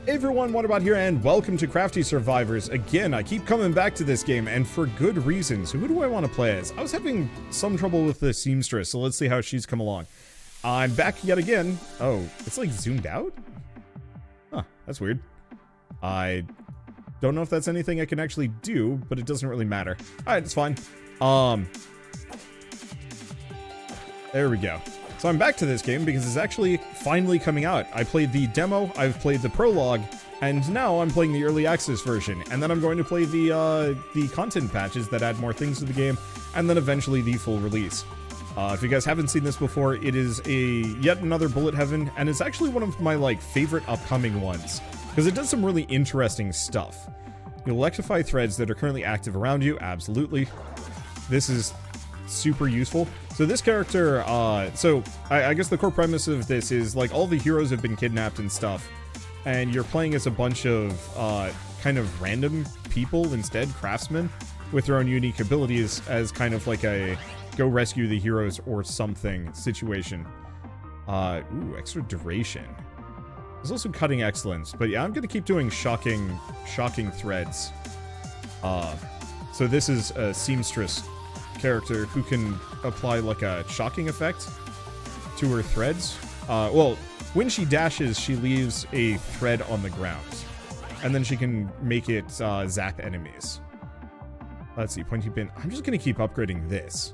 Hey everyone, Wanderbot here, and welcome to Crafty Survivors. Again, I keep coming back to this game, and for good reasons. Who do I want to play as? I was having some trouble with the seamstress, so let's see how she's come along. I'm back yet again. Oh, it's like zoomed out? Huh, that's weird. I don't know if that's anything I can actually do, but it doesn't really matter. Alright, it's fine. There we go. So I'm back to this game because it's actually finally coming out. I played the demo, I've played the prologue, and now I'm playing the early access version. And then I'm going to play the content patches that add more things to the game, and then eventually the full release. If you guys haven't seen this before, it is yet another bullet heaven, and it's actually one of my favorite upcoming ones because it does some really interesting stuff. You electrify threads that are currently active around you. Absolutely, this is super useful. So this character, I guess the core premise of this is, all the heroes have been kidnapped and stuff, and you're playing as a bunch of, kind of random people instead, craftsmen, with their own unique abilities as kind of like a go rescue the heroes or something situation. Ooh, extra duration. There's also cutting excellence, but yeah, I'm gonna keep doing shocking threads. So this is a seamstress character who can apply a shocking effect to her threads. Well, when she dashes, she leaves a thread on the ground, and then she can make it zap enemies. Let's see, pointy pin. I'm just gonna keep upgrading this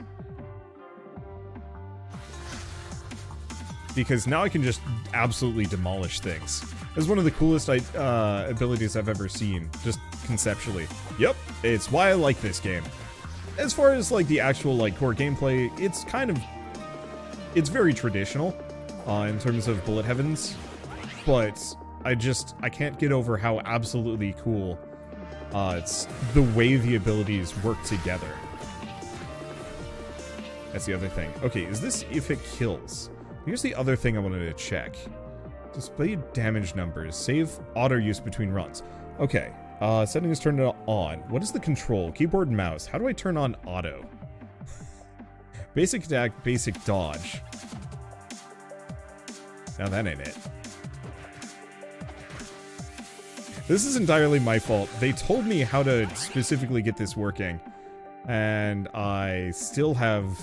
because now I can just absolutely demolish things. It's one of the coolest abilities I've ever seen, just conceptually. Yep, it's why I like this game. As far as the actual core gameplay, it's very traditional in terms of bullet heavens, but I can't get over how absolutely cool it's the way the abilities work together. That's the other thing. Okay, is this if it kills? Here's the other thing I wanted to check. Display damage numbers. Save auto use between runs. Okay. Settings turned on. What is the control? Keyboard and mouse. How do I turn on auto? Basic attack, basic dodge. Now that ain't it. This is entirely my fault. They told me how to specifically get this working, and I still have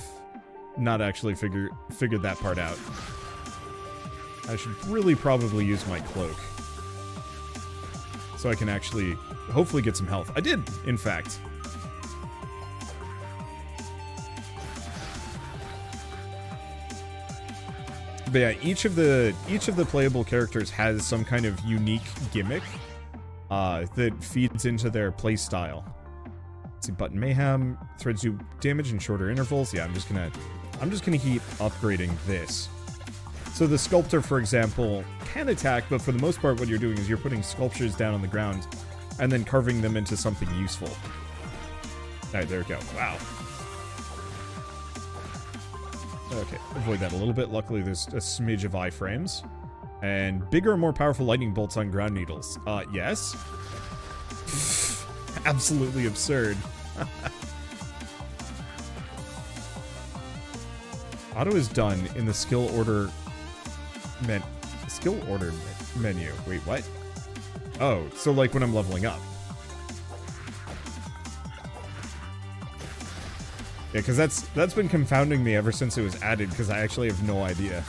not actually figured that part out. I should really probably use my cloak so I can actually hopefully get some health. I did, in fact. But yeah, each of the playable characters has some kind of unique gimmick that feeds into their playstyle. Let's see, button mayhem threads do damage in shorter intervals. Yeah, I'm just gonna keep upgrading this. So the sculptor, for example, can attack, but for the most part what you're doing is you're putting sculptures down on the ground and then carving them into something useful. Alright, there we go. Wow. Okay, avoid that a little bit. Luckily there's a smidge of iframes. And bigger and more powerful lightning bolts on ground needles. Yes? Absolutely absurd. Auto is done in the skill order menu. Wait, what? Oh, so when I'm leveling up. Yeah, because that's been confounding me ever since it was added, because I actually have no idea.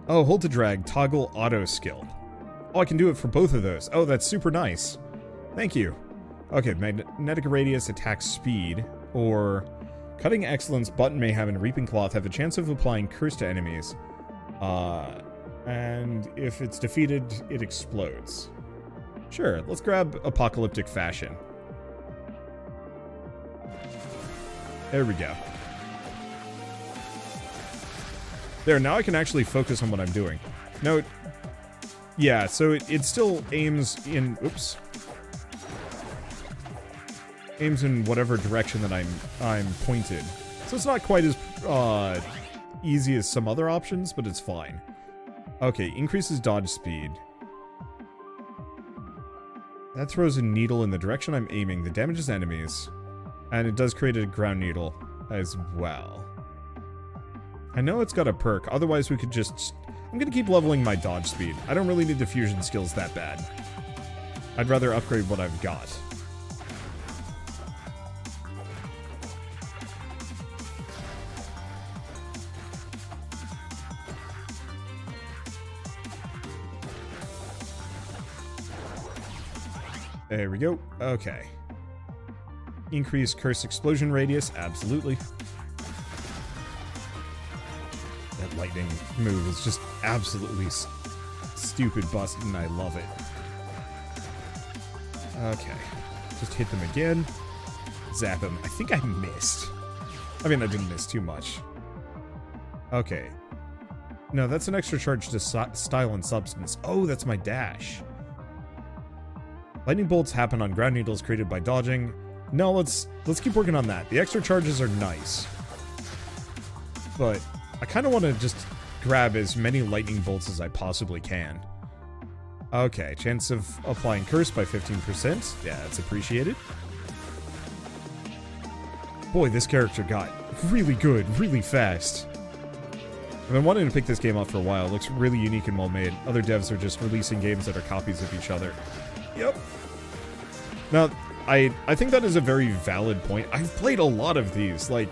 Oh, hold to drag, toggle auto skill. Oh, I can do it for both of those. Oh, that's super nice. Thank you. Okay, magnetic radius, attack speed, or cutting excellence, button mayhem, and reaping cloth have a chance of applying curse to enemies. And if it's defeated, it explodes. Sure, let's grab apocalyptic fashion. There we go. There, now I can actually focus on what I'm doing. Note, yeah, so it still aims in, oops. Aims in whatever direction that I'm pointed. So it's not quite as easy as some other options, but it's fine. Okay, increases dodge speed. That throws a needle in the direction I'm aiming. That damages enemies. And it does create a ground needle as well. I know it's got a perk, otherwise we could just... I'm gonna keep leveling my dodge speed. I don't really need the fusion skills that bad. I'd rather upgrade what I've got. There we go. Okay. Increase curse explosion radius. Absolutely. That lightning move is just absolutely stupid busted, and I love it. Okay. Just hit them again. Zap him. I think I missed. I mean, I didn't miss too much. Okay. No, that's an extra charge to style and substance. Oh, that's my dash. Lightning bolts happen on ground needles created by dodging. No, let's keep working on that. The extra charges are nice. But I kind of want to just grab as many lightning bolts as I possibly can. Okay, chance of applying curse by 15%. Yeah, that's appreciated. Boy, this character got really good, really fast. I've been wanting to pick this game up for a while. It looks really unique and well made. Other devs are just releasing games that are copies of each other. Yep. Now, I think that is a very valid point. I've played a lot of these. Like,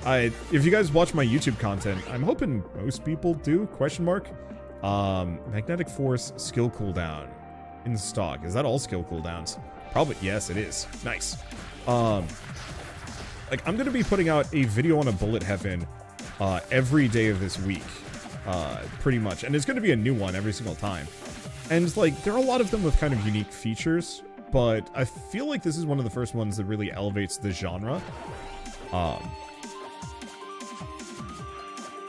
if you guys watch my YouTube content, I'm hoping most people do, question mark. Magnetic Force skill cooldown in stock. Is that all skill cooldowns? Probably, yes, it is. Nice. Like, I'm going to be putting out a video on a bullet heaven every day of this week, pretty much. And it's going to be a new one every single time. And, like, there are a lot of them with kind of unique features, but I feel like this is one of the first ones that really elevates the genre.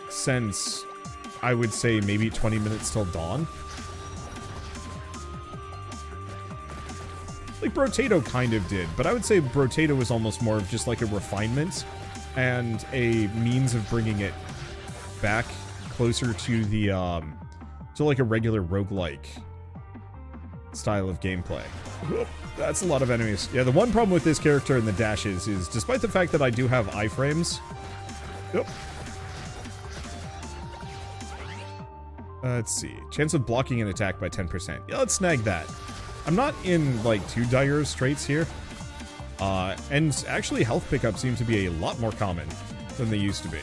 Since, I would say, maybe 20 minutes till dawn. Like, Brotato kind of did, but I would say Brotato was almost more of just like a refinement and a means of bringing it back closer to the, to like a regular roguelike style of gameplay. That's a lot of enemies. Yeah, the one problem with this character and the dashes is, despite the fact that I do have iframes... Yep. Let's see. Chance of blocking an attack by 10%. Yeah, let's snag that. I'm not in, like, too dire straits here. And actually, health pickups seem to be a lot more common than they used to be.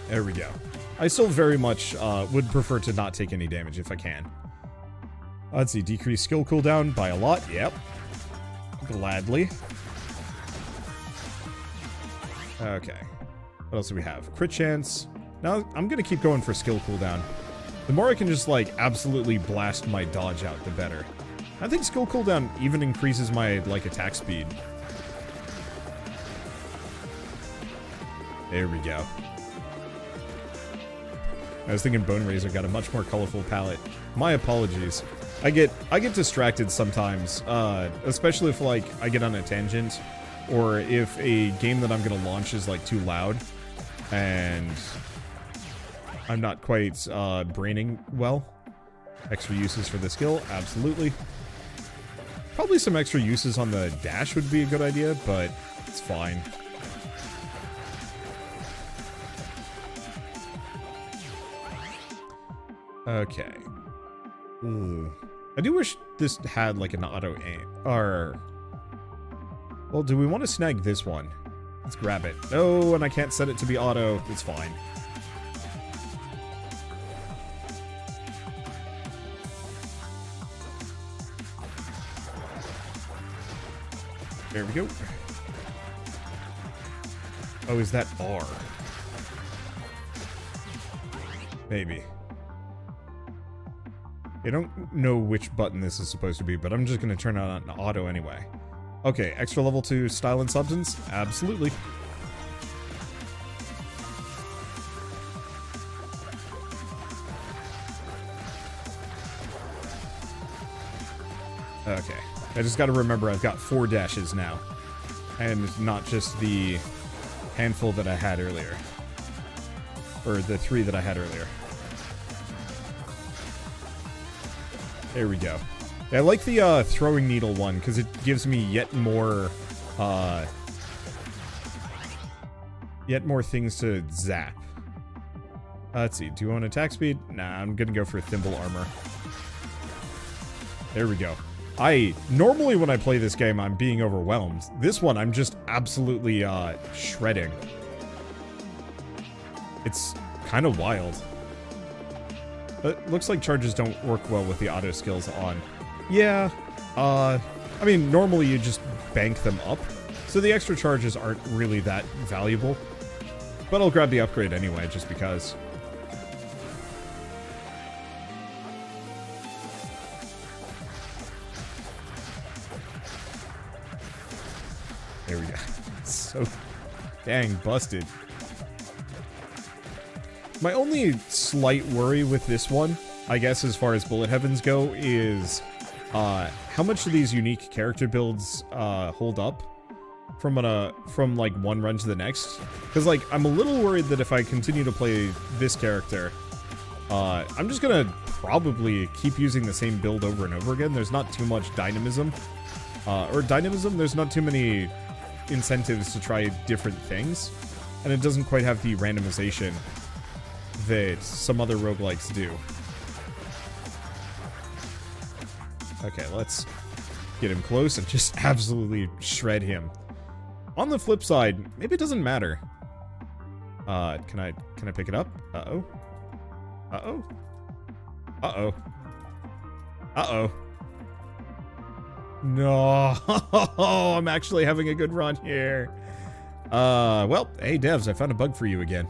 There we go. I still very much would prefer to not take any damage if I can. Let's see. Decrease skill cooldown by a lot. Yep. Gladly. Okay. What else do we have? Crit chance. Now, I'm going to keep going for skill cooldown. The more I can just, like, absolutely blast my dodge out, the better. I think skill cooldown even increases my, like, attack speed. There we go. I was thinking Bone Razor got a much more colorful palette. My apologies. I get distracted sometimes, especially if, like, I get on a tangent, or if a game that I'm gonna launch is, like, too loud, and I'm not quite, braining well. Extra uses for the skill, absolutely. Probably some extra uses on the dash would be a good idea, but it's fine. Okay. Ooh. I do wish this had, like, an auto aim, or... Well, do we want to snag this one? Let's grab it. Oh, and I can't set it to be auto. It's fine. There we go. Oh, is that R? Maybe. I don't know which button this is supposed to be, but I'm just going to turn it on auto anyway. Okay, extra level 2 style and substance? Absolutely. Okay. I just gotta remember I've got 4 dashes now. And not just the handful that I had earlier. Or the 3 that I had earlier. There we go. I like the throwing needle one, because it gives me yet more Yet more things to zap. Let's see. Do you want attack speed? Nah, I'm gonna go for Thimble Armor. There we go. Normally when I play this game, I'm being overwhelmed. This one, I'm just absolutely, shredding. It's kind of wild. It looks like charges don't work well with the auto skills on. Yeah, I mean, normally you just bank them up, so the extra charges aren't really that valuable. But I'll grab the upgrade anyway, just because. There we go. So dang busted. My only slight worry with this one, I guess as far as bullet heavens go, is how much do these unique character builds hold up from like one run to the next? Because like I'm a little worried that if I continue to play this character, I'm just gonna probably keep using the same build over and over again. There's not too much dynamism, there's not too many incentives to try different things, and it doesn't quite have the randomization that some other roguelikes do. Okay, let's get him close and just absolutely shred him. On the flip side, maybe it doesn't matter. Can I pick it up? Uh-oh. Uh-oh. Uh-oh. Uh-oh. No, I'm actually having a good run here. Well, hey devs, I found a bug for you again.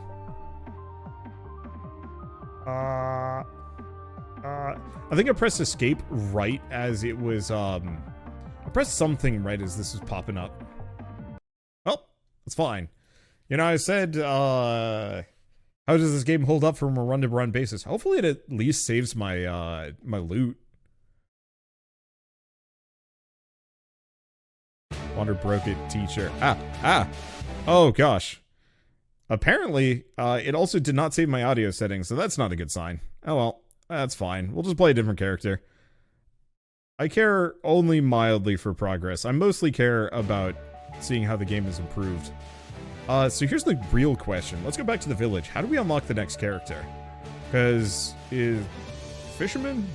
I think I pressed escape right as it was, I pressed something right as this was popping up. Well, it's fine. You know, I said, how does this game hold up from a run-to-run basis? Hopefully it at least saves my, my loot. Wander broke it, teacher. Oh gosh. Apparently, it also did not save my audio settings, so that's not a good sign. Oh well, that's fine. We'll just play a different character. I care only mildly for progress. I mostly care about seeing how the game is improved. So here's the real question. Let's go back to the village. How do we unlock the next character? Because is Fisherman?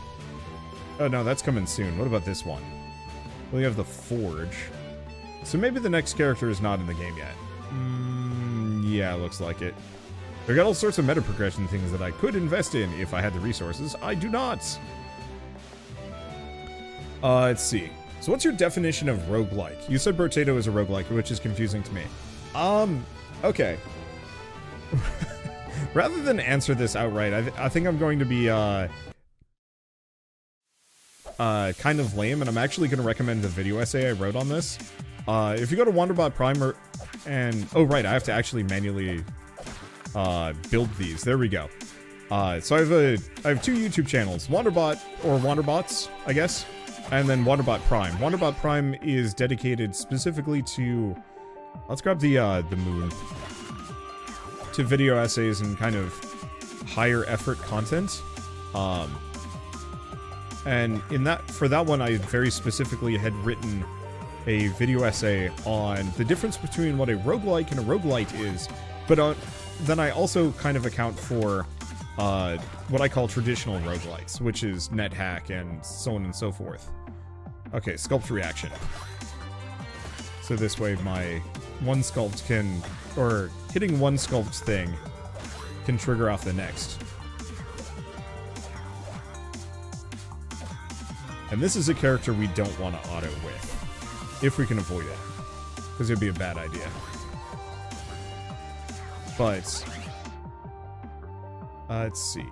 Oh no, that's coming soon. What about this one? We have the Forge. So maybe the next character is not in the game yet. Yeah, looks like it. They've got all sorts of meta progression things that I could invest in if I had the resources. I do not. Let's see. So what's your definition of roguelike? You said Brotato is a roguelike, which is confusing to me. Okay. Rather than answer this outright, I think I'm going to be, kind of lame, and I'm actually going to recommend the video essay I wrote on this. If you go to Wanderbot Prime oh right, I have to actually manually build these. There we go. So I have two YouTube channels, Wanderbot or Wanderbots, I guess, and then Wanderbot Prime. Wanderbot Prime is dedicated specifically to, let's grab the moon, to video essays and kind of higher effort content. And for that one, I very specifically had written a video essay on the difference between what a roguelike and a roguelite is, but then I also kind of account for what I call traditional roguelites, which is NetHack and so on and so forth. Okay, sculpt reaction. So this way my one sculpt can, or hitting one sculpt thing can trigger off the next. And this is a character we don't want to auto with, if we can avoid it, because it would be a bad idea. But let's see.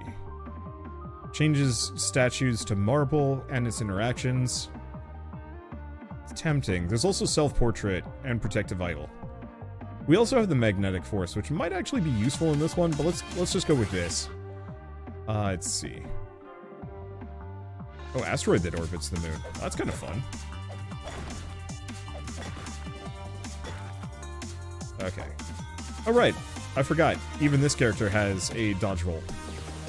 Changes statues to marble and its interactions. It's tempting. There's also self-portrait and protective idol. We also have the magnetic force, which might actually be useful in this one, but let's just go with this. Let's see. Oh, asteroid that orbits the moon. That's kind of fun. Okay. Oh, right. I forgot. Even this character has a dodge roll.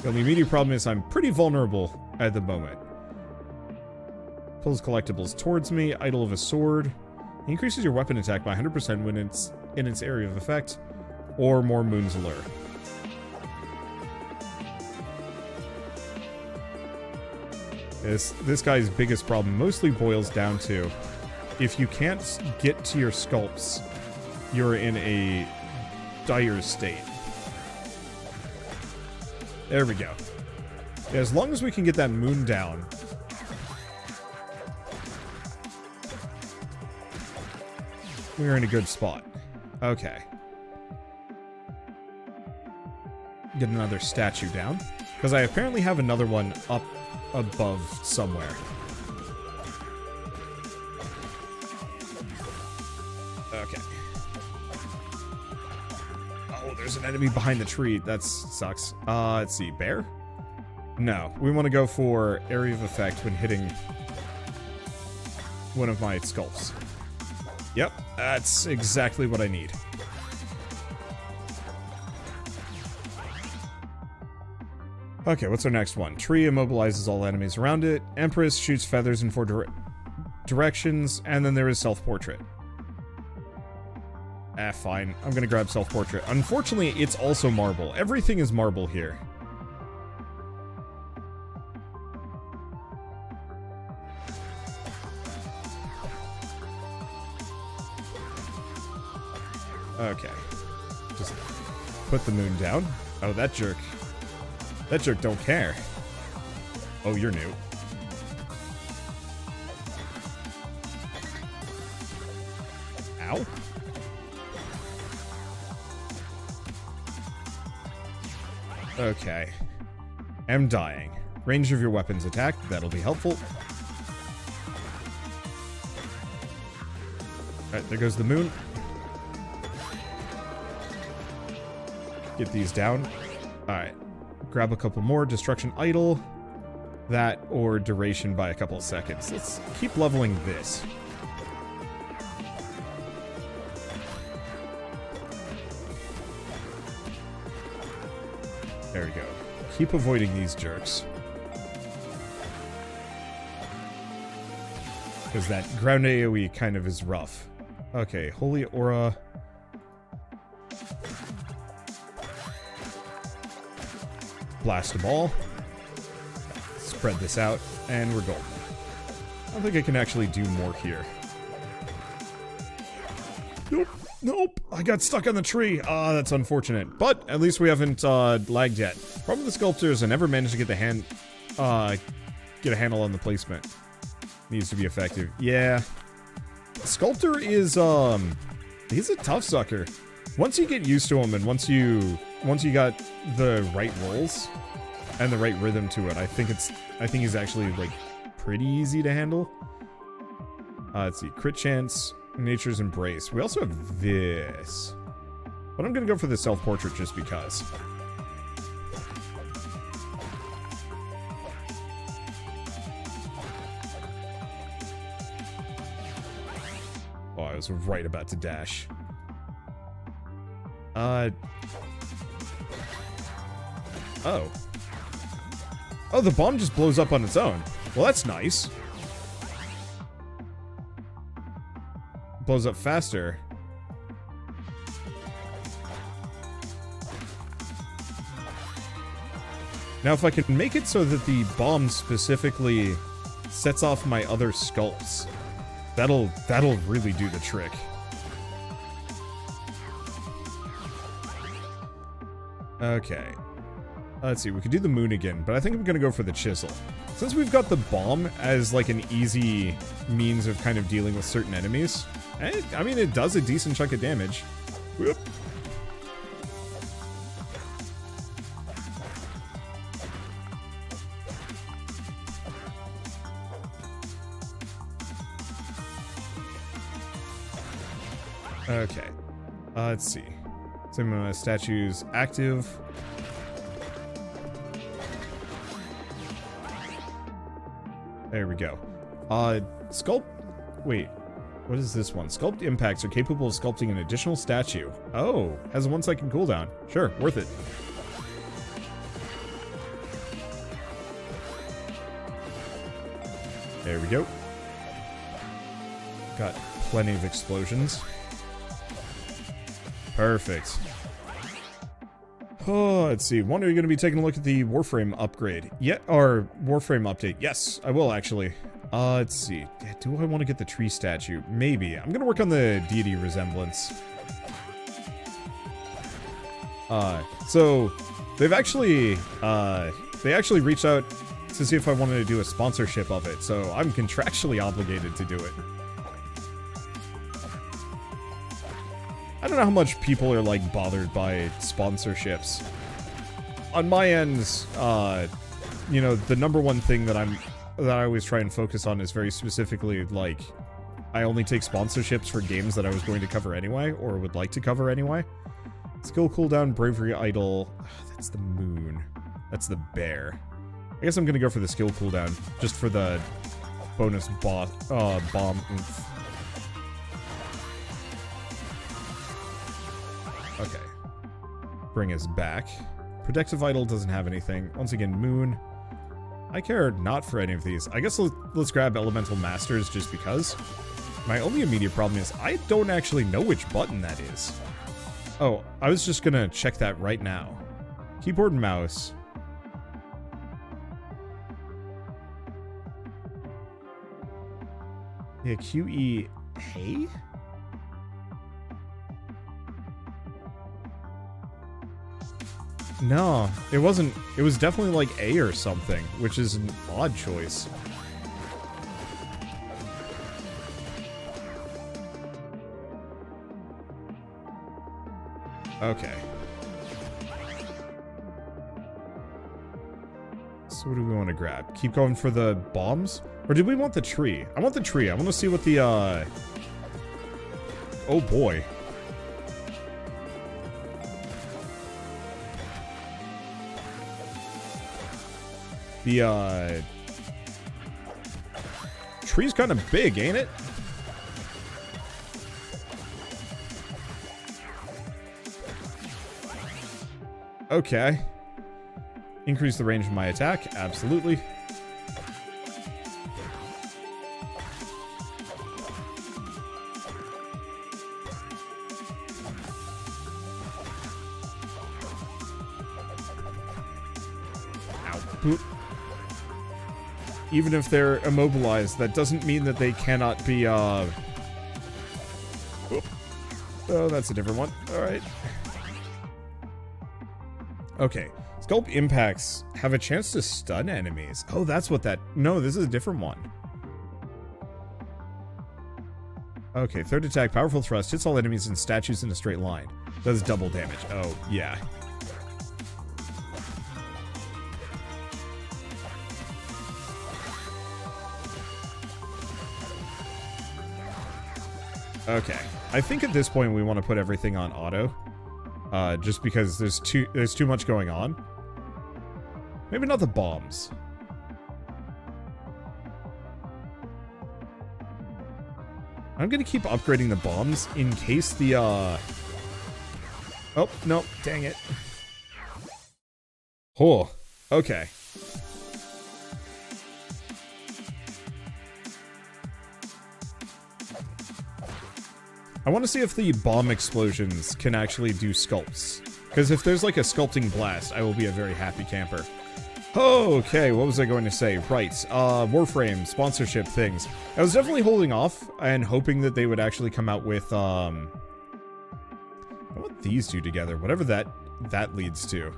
The only immediate problem is I'm pretty vulnerable at the moment. Pulls collectibles towards me. Idol of a sword. Increases your weapon attack by 100% when it's in its area of effect. or more Moon's Allure. This guy's biggest problem mostly boils down to, if you can't get to your sculpts, you're in a dire state. There we go. Yeah, as long as we can get that moon down. We're in a good spot. Okay. Get another statue down. Because I apparently have another one up above somewhere. Okay. Oh, there's an enemy behind the tree. That sucks. Let's see. Bear? No. We want to go for area of effect when hitting one of my sculpts. Yep. That's exactly what I need. Okay, what's our next one? Tree immobilizes all enemies around it. Empress shoots feathers in 4 directions. And then there is self-portrait. Ah, fine. I'm gonna grab self-portrait. Unfortunately, it's also marble. Everything is marble here. Okay. Just put the moon down. Oh, that jerk. That jerk don't care. Oh, you're new. Ow. Okay. I'm dying. Range of your weapon's attack. That'll be helpful. Alright, there goes the moon. Get these down. Alright. Grab a couple more. Destruction Idol. That or duration by a couple of seconds. Let's keep leveling this. There we go. Keep avoiding these jerks. Because that ground AoE kind of is rough. Okay, Holy Aura. Blast them all. Spread this out, and we're golden. I don't think I can actually do more here. Nope, nope, I got stuck on the tree. Ah, that's unfortunate. But at least we haven't lagged yet. Problem with the sculptors, I never managed to get the get a handle on the placement. Needs to be effective. Yeah. Sculptor is he's a tough sucker. Once you get used to him, and once you got the right rolls and the right rhythm to it, I think he's actually like pretty easy to handle. Let's see, crit chance, nature's embrace. We also have this, but I'm gonna go for the self-portrait just because. Oh, I was right about to dash. Oh. Oh, the bomb just blows up on its own. Well, that's nice. Blows up faster. Now, if I can make it so that the bomb specifically sets off my other sculpts, that'll really do the trick. Okay. Let's see, we could do the moon again, but I think I'm gonna go for the chisel. Since we've got the bomb as like an easy means of kind of dealing with certain enemies, I mean, it does a decent chunk of damage. Whoop. Okay. Let's see. Some of my statues active. There we go. Sculpt... Wait. What is this one? Sculpt impacts are capable of sculpting an additional statue. Oh, has a 1-second cooldown. Sure, worth it. There we go. Got plenty of explosions. Perfect. Oh, let's see. When are you going to be taking a look at the Warframe upgrade? Yeah, or Warframe update? Yes, I will actually. Let's see. Do I want to get the tree statue? Maybe. I'm going to work on the deity resemblance. So they've actually, they actually reached out to see if I wanted to do a sponsorship of it, so I'm contractually obligated to do it. I don't know how much people are, like, bothered by sponsorships. On my end, you know, the number one thing that I always try and focus on is very specifically, like, I only take sponsorships for games that I was going to cover anyway, or would like to cover anyway. Skill cooldown, bravery idol. That's the moon. That's the bear. I guess I'm gonna go for the skill cooldown, just for the bonus bomb oomph. Okay. Bring us back. Protective idol doesn't have anything. Once again, moon. I care not for any of these. I guess let's grab elemental masters just because. My only immediate problem is I don't actually know which button that is. Oh, I was just gonna check that right now. Keyboard and mouse. Yeah, QE A? No, it wasn't. It was definitely like A or something, which is an odd choice. Okay. So what do we want to grab? Keep going for the bombs? Or did we want the tree? I want the tree. I want to see what the, oh boy. The, tree's kind of big, ain't it? Okay. Increase the range of my attack. Absolutely. Ow. Boop. Even if they're immobilized, that doesn't mean that they cannot be, Oh, that's a different one. Alright. Okay. Sculpt impacts have a chance to stun enemies. Oh, that's what that... No, this is a different one. Okay, third attack, powerful thrust, hits all enemies and statues in a straight line. Does double damage. Oh, yeah. Okay. I think at this point we want to put everything on auto. Just because there's too much going on. Maybe not the bombs. I'm gonna keep upgrading the bombs in case the, Oh, no, dang it. Oh, okay. I want to see if the bomb explosions can actually do sculpts. Because if there's like a sculpting blast, I will be a very happy camper. Okay, what was I going to say? Right, Warframe, sponsorship things. I was definitely holding off and hoping that they would actually come out with, what these two together? Whatever that leads to.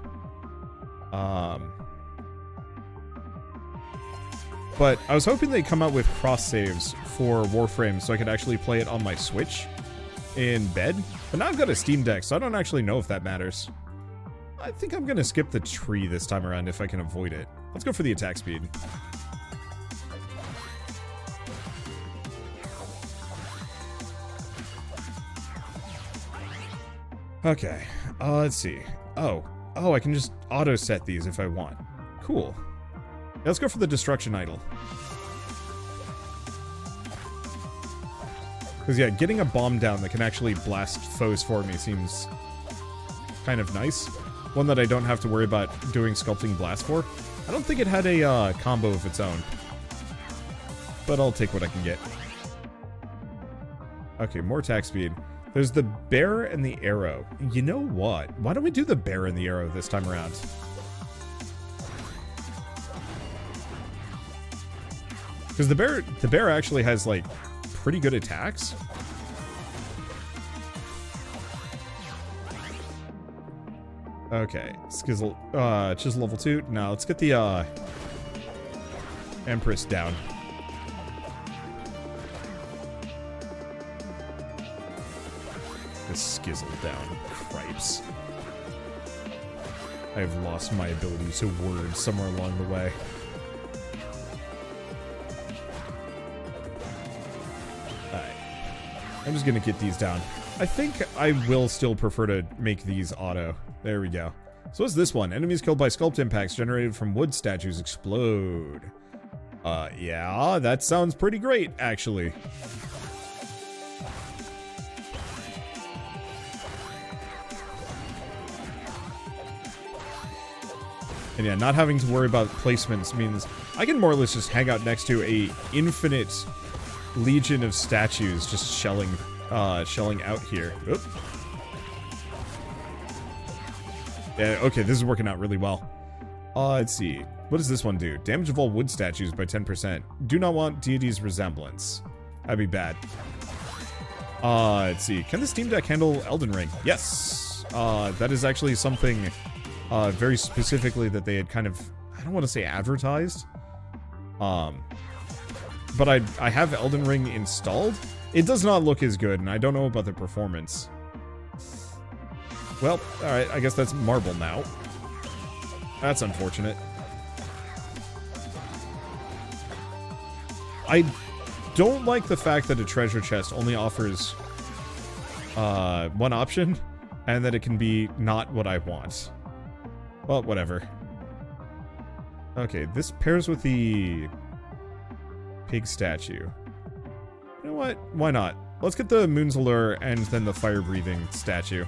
But I was hoping they'd come out with cross saves for Warframe so I could actually play it on my Switch in bed. But now I've got a Steam Deck, so I don't actually know if that matters. I think I'm gonna skip the tree this time around if I can avoid it. Let's go for the attack speed. Okay, let's see. Oh, I can just auto set these if I want. Cool. Yeah, let's go for the destruction idol. Because yeah, getting a bomb down that can actually blast foes for me seems kind of nice. One that I don't have to worry about doing sculpting blast for. I don't think it had a combo of its own. But I'll take what I can get. Okay, more attack speed. There's the bear and the arrow. You know what? Why don't we do the bear and the arrow this time around? Because the bear actually has, like, pretty good attacks. Okay, Chisel level 2. Now let's get the Empress down. The Skizzle down. Cripes. I have lost my ability to word somewhere along the way. Alright. I'm just gonna get these down. I think I will still prefer to make these auto. There we go. So what's this one? Enemies killed by sculpt impacts generated from wood statues explode. Yeah, that sounds pretty great, actually. And yeah, not having to worry about placements means I can more or less just hang out next to a infinite legion of statues just shelling out here. Oop. Yeah, okay, this is working out really well. Let's see. What does this one do? Damage of all wood statues by 10%. Do not want deity's resemblance. That'd be bad. Let's see. Can the Steam Deck handle Elden Ring? Yes! That is actually something very specifically that they had kind of, I don't want to say advertised. But I have Elden Ring installed. It does not look as good, and I don't know about the performance. Well, alright, I guess that's marble now. That's unfortunate. I don't like the fact that a treasure chest only offers one option, and that it can be not what I want. Well, whatever. Okay, this pairs with the pig statue. You know what? Why not? Let's get the Moon's Allure and then the fire-breathing statue.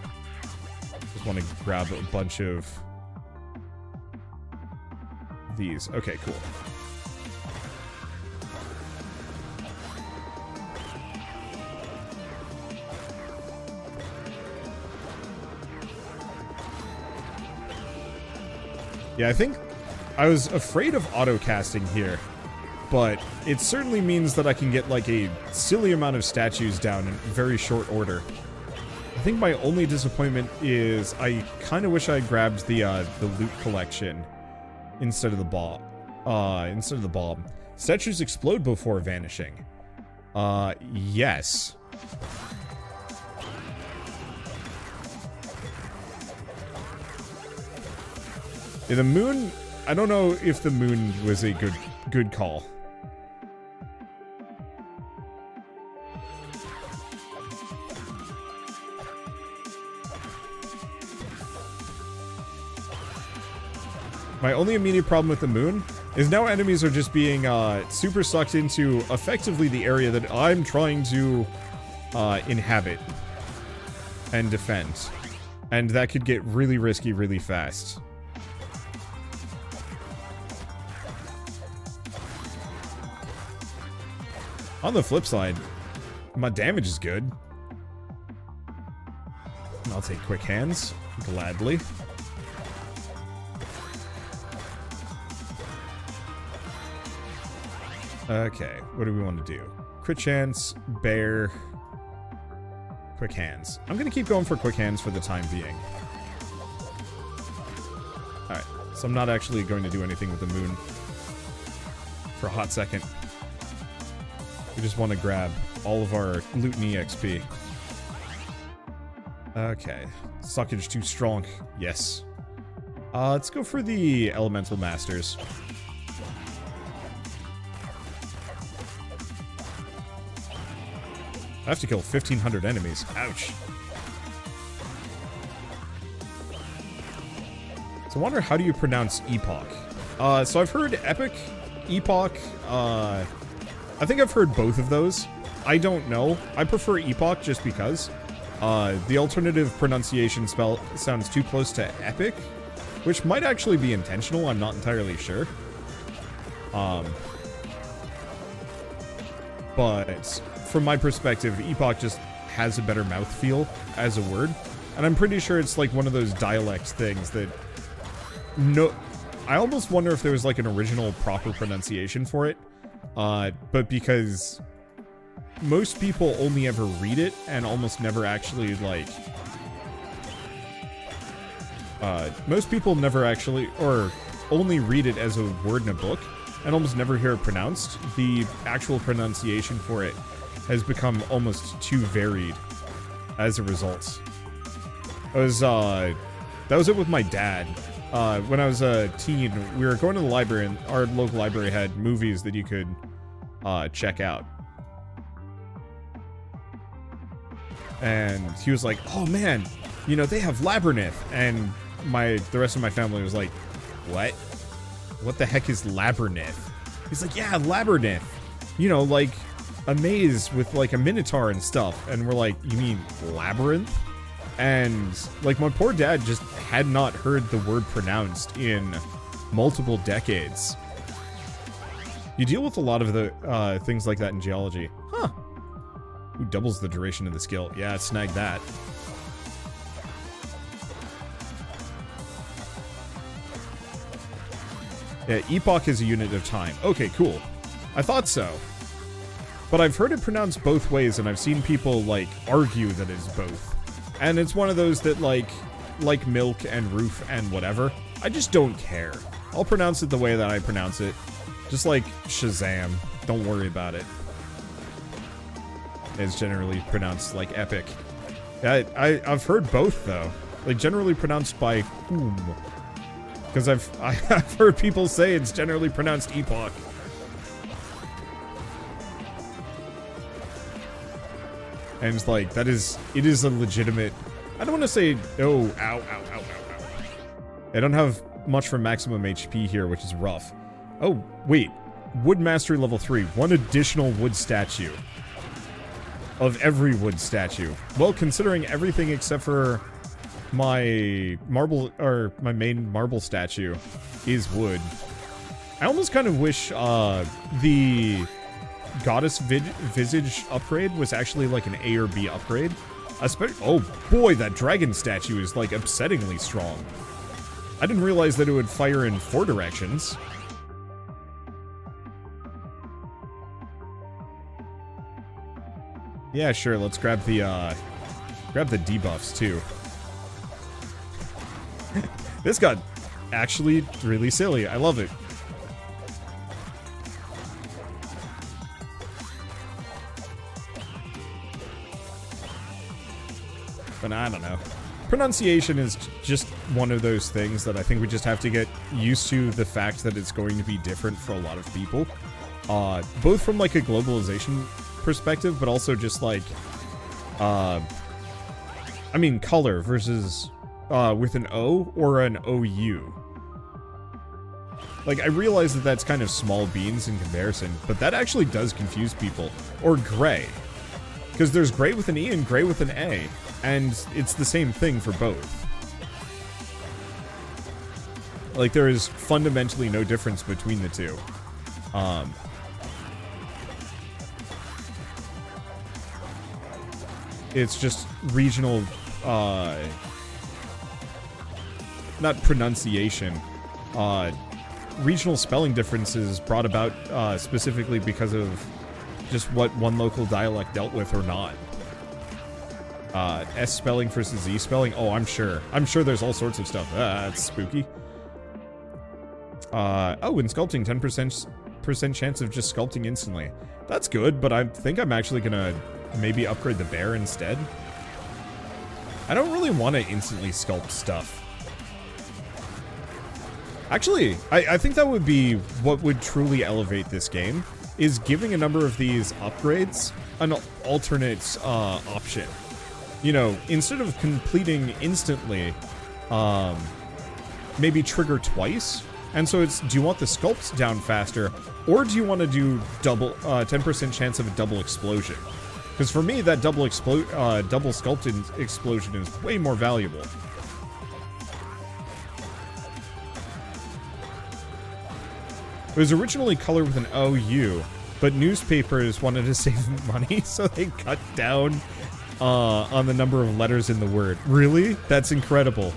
Just want to grab a bunch of these. Okay, cool. Yeah, I think I was afraid of auto-casting here, but it certainly means that I can get, like, a silly amount of statues down in very short order. I think my only disappointment is I kind of wish I grabbed the loot collection instead of the bomb. Statues explode before vanishing. Yes. Yeah, the moon, I don't know if the moon was a good call. My only immediate problem with the moon is now enemies are just being super sucked into effectively the area that I'm trying to inhabit and defend. And that could get really risky really fast. On the flip side, my damage is good. I'll take quick hands, gladly. Okay, what do we want to do? Crit chance, bear, quick hands. I'm gonna keep going for quick hands for the time being. Alright, so I'm not actually going to do anything with the moon for a hot second. We just want to grab all of our loot and EXP. Okay. Suckage too strong. Yes. Let's go for the Elemental Masters. I have to kill 1,500 enemies. Ouch. So I wonder, how do you pronounce epoch? So I've heard epic, epoch, I think I've heard both of those. I don't know. I prefer epoch just because. The alternative pronunciation sounds too close to epic, which might actually be intentional. I'm not entirely sure. But from my perspective, epoch just has a better mouthfeel as a word. And I'm pretty sure it's like one of those dialect things that... No... I almost wonder if there was like an original proper pronunciation for it. But because most people only ever read it and almost never actually like... most people never actually... Or only read it as a word in a book and almost never hear it pronounced. The actual pronunciation for it has become almost too varied as a result. That was it with my dad. When I was a teen, we were going to the library, and our local library had movies that you could check out. And he was like, "Oh man, you know, they have Labyrinth." And the rest of my family was like, "What? What the heck is Labyrinth?" He's like, "Yeah, Labyrinth. You know, like a maze with like a minotaur and stuff." And we're like, "You mean Labyrinth?" And like my poor dad just had not heard the word pronounced in multiple decades. You deal with a lot of the things like that in geology. Huh. Who doubles the duration of the skill? Yeah, snag that. Yeah, epoch is a unit of time. Okay, cool. I thought so. But I've heard it pronounced both ways, and I've seen people, like, argue that it's both. And it's one of those that, like milk and roof and whatever, I just don't care. I'll pronounce it the way that I pronounce it. Just like Shazam. Don't worry about it. It's generally pronounced like epic. I've heard both, though. Like, generally pronounced by whom? Because I've heard people say it's generally pronounced epoch. And it's like, it is a legitimate... I don't want to say, oh, ow, ow, ow, ow, ow. I don't have much for maximum HP here, which is rough. Oh, wait. Wood Mastery level 3. One additional wood statue. Of every wood statue. Well, considering everything except for my marble, or my main marble statue is wood. I almost kind of wish, the Goddess Visage upgrade was actually like an A or B upgrade. Oh boy, that dragon statue is like upsettingly strong. I didn't realize that it would fire in 4 directions. Yeah, sure, let's grab the debuffs too. This got actually really silly. I love it. But I don't know. Pronunciation is just one of those things that I think we just have to get used to the fact that it's going to be different for a lot of people. Both from like a globalization perspective, but also just like, I mean, color versus with an O or an OU. Like, I realize that that's kind of small beans in comparison, but that actually does confuse people. Or gray. Because there's gray with an E and gray with an A. And it's the same thing for both. Like, there is fundamentally no difference between the two. It's just regional, not pronunciation, regional spelling differences brought about specifically because of just what one local dialect dealt with or not. S spelling versus Z spelling? Oh, I'm sure. I'm sure there's all sorts of stuff. That's spooky. Oh, in sculpting, 10% chance of just sculpting instantly. That's good, but I think I'm actually gonna maybe upgrade the bear instead. I don't really want to instantly sculpt stuff. Actually, I think that would be what would truly elevate this game, is giving a number of these upgrades an alternate option. You know, instead of completing instantly, maybe trigger twice. And so it's, do you want the sculpts down faster, or do you want to do double, 10% chance of a double explosion? Because for me, that double sculpted explosion is way more valuable. It was originally colored with an OU, but newspapers wanted to save money, so they cut down on the number of letters in the word. Really? That's incredible.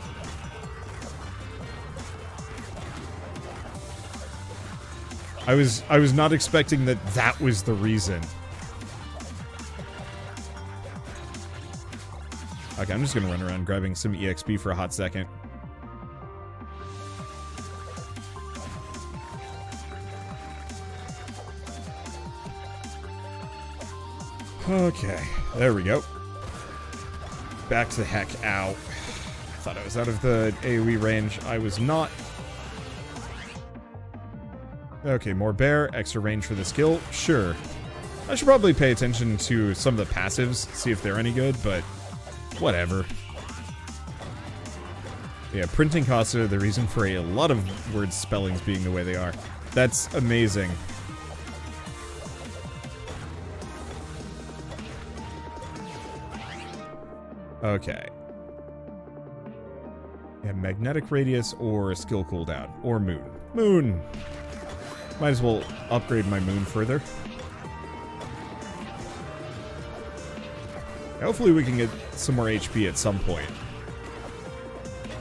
I was not expecting that was the reason. Okay, I'm just gonna run around grabbing some EXP for a hot second. Okay, there we go. Back to the heck out. Thought I was out of the AoE range. I was not. Okay, more bear, extra range for the skill. Sure. I should probably pay attention to some of the passives, see if they're any good, but whatever. Yeah, printing costs are the reason for a lot of word spellings being the way they are. That's amazing. Okay. Yeah, magnetic radius or skill cooldown. Or moon. Moon! Might as well upgrade my moon further. Hopefully we can get some more HP at some point.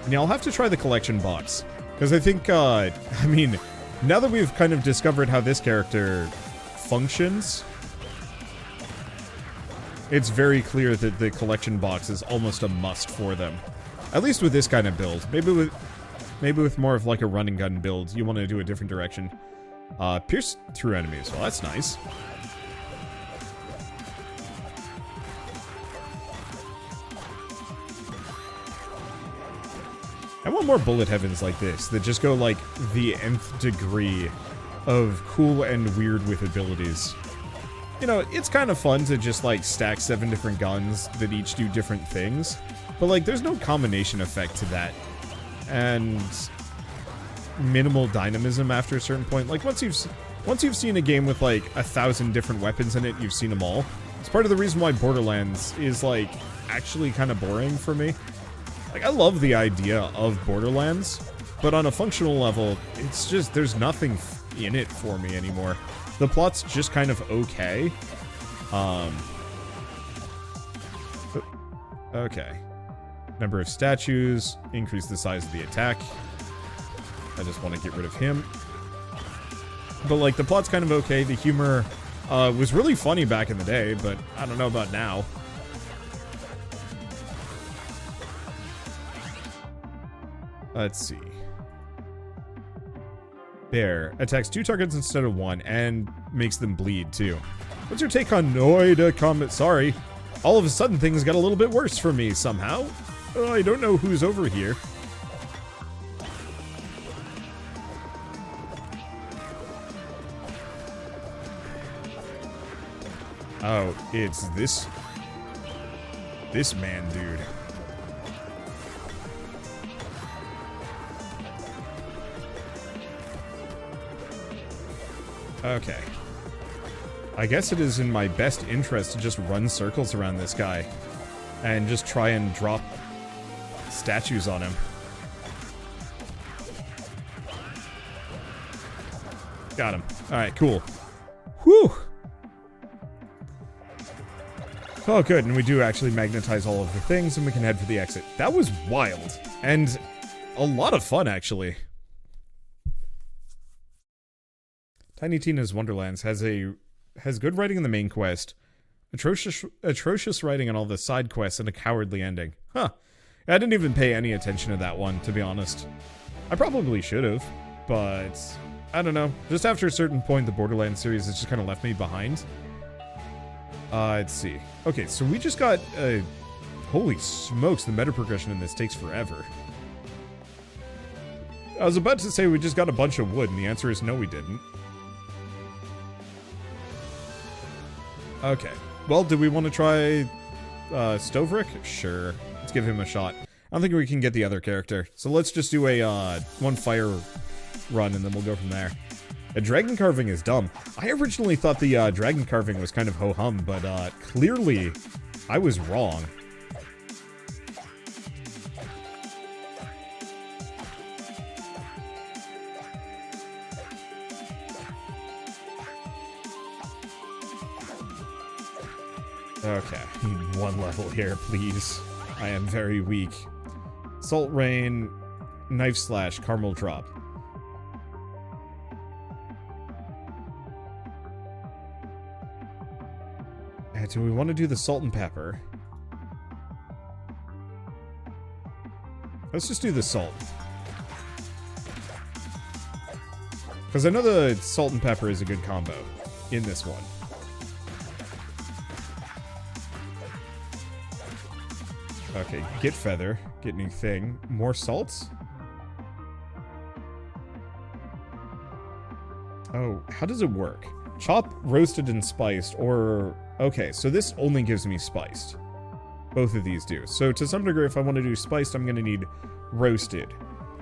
And yeah, I'll have to try the collection box. Because I think, I mean, now that we've kind of discovered how this character functions, it's very clear that the collection box is almost a must for them. At least with this kind of build. Maybe with more of like a run and gun build, you want to do a different direction. Pierce through enemies. Well, that's nice. I want more bullet heavens like this that just go like the nth degree of cool and weird with abilities. You know, it's kind of fun to just like stack 7 different guns that each do different things, but like there's no combination effect to that. And minimal dynamism after a certain point. Like once you've seen a game with like 1,000 different weapons in it, you've seen them all. It's part of the reason why Borderlands is like actually kind of boring for me. Like I love the idea of Borderlands, but on a functional level, it's just there's nothing in it for me anymore. The plot's just kind of okay. Okay. Number of statues, increase the size of the attack. I just want to get rid of him. But, like, the plot's kind of okay. The humor was really funny back in the day, but I don't know about now. Let's see. Bear attacks 2 targets instead of 1 and makes them bleed, too. What's your take on Noida Combat? Sorry. All of a sudden, things got a little bit worse for me somehow. I don't know who's over here. Oh, it's this man, dude. Okay. I guess it is in my best interest to just run circles around this guy and just try and drop statues on him. Got him. Alright, cool. Whew! Oh, good, and we do actually magnetize all of the things, and we can head for the exit. That was wild, and a lot of fun, actually. Tiny Tina's Wonderlands has good writing in the main quest, atrocious writing on all the side quests, and a cowardly ending. Huh. I didn't even pay any attention to that one, to be honest. I probably should have, but I don't know. Just after a certain point, the Borderlands series has just kind of left me behind. Let's see. Okay, so we just got, holy smokes, the meta progression in this takes forever. I was about to say we just got a bunch of wood, and the answer is no, we didn't. Okay. Well, do we want to try, Stovrick? Sure. Let's give him a shot. I don't think we can get the other character. So let's just do a, one fire run, and then we'll go from there. A dragon carving is dumb. I originally thought the dragon carving was kind of ho-hum, but clearly I was wrong. Okay, I need one level here, please. I am very weak. Salt Rain, Knife Slash, Caramel Drop. Do we want to do the Salt and Pepper? Let's just do the Salt. Because I know the Salt and Pepper is a good combo in this one. Okay, get Feather, get new thing. More salts? Oh, how does it work? Chop, roasted, and spiced, or... Okay, so this only gives me spiced. Both of these do. So to some degree, if I want to do spiced, I'm going to need roasted.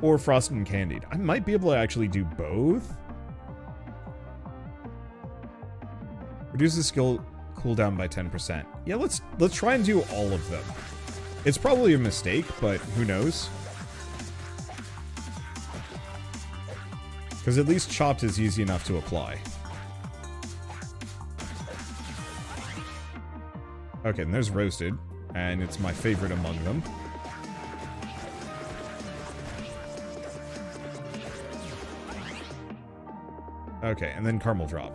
Or frosted and candied. I might be able to actually do both. Reduces skill cooldown by 10%. Yeah, let's try and do all of them. It's probably a mistake, but who knows? Because at least chopped is easy enough to apply. Okay, and there's roasted, and it's my favorite among them. Okay, and then caramel drop.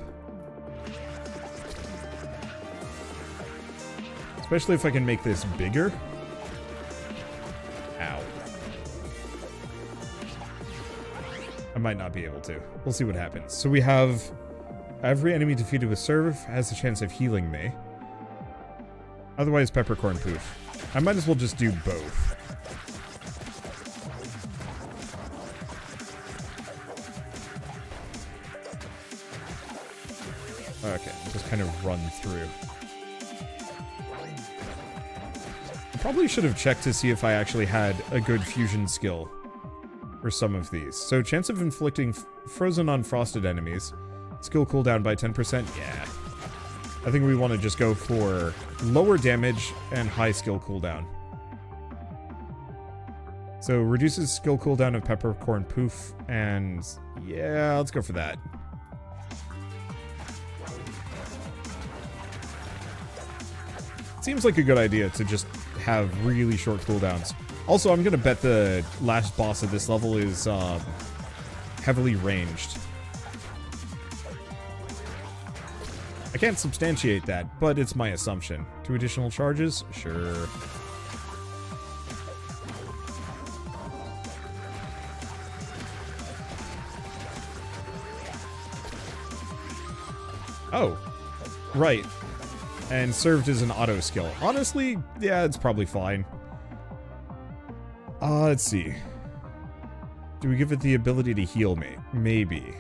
Especially if I can make this bigger. Ow. I might not be able to. We'll see what happens. So we have... Every enemy defeated with serve has a chance of healing me. Otherwise, peppercorn poof. I might as well just do both. Okay, just kind of run through. I probably should have checked to see if I actually had a good fusion skill for some of these. So, chance of inflicting frozen on frosted enemies. Skill cooldown by 10%? Yeah. I think we want to just go for lower damage and high skill cooldown. So, reduces skill cooldown of peppercorn poof, and yeah, let's go for that. Seems like a good idea to just have really short cooldowns. Also, I'm gonna bet the last boss of this level is heavily ranged. I can't substantiate that, but it's my assumption. 2 additional charges? Sure. Oh, right. And served as an auto skill. Honestly, yeah, it's probably fine. Let's see. Do we give it the ability to heal me? Maybe.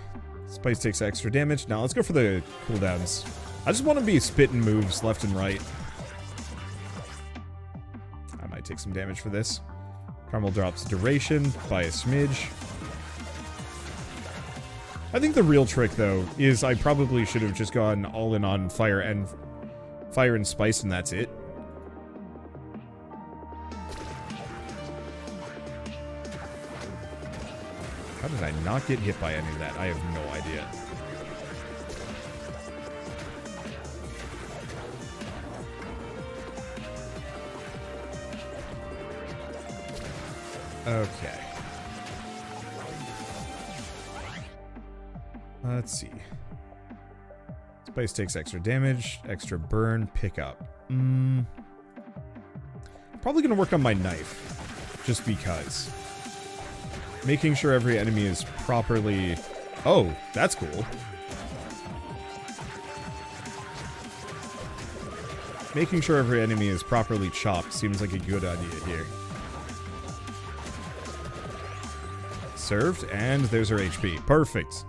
Spice takes extra damage. Now let's go for the cooldowns. I just want to be spitting moves left and right. I might take some damage for this. Caramel drops duration by a smidge. I think the real trick, though, is I probably should have just gone all in on fire and spice, and that's it. How did I not get hit by any of that? I have no idea. Okay. Let's see. Spice takes extra damage, extra burn, pickup. Probably gonna work on my knife, just because. Making sure every enemy is properly... Oh, that's cool. Making sure every enemy is properly chopped seems like a good idea here. Served, and there's her HP. Perfect.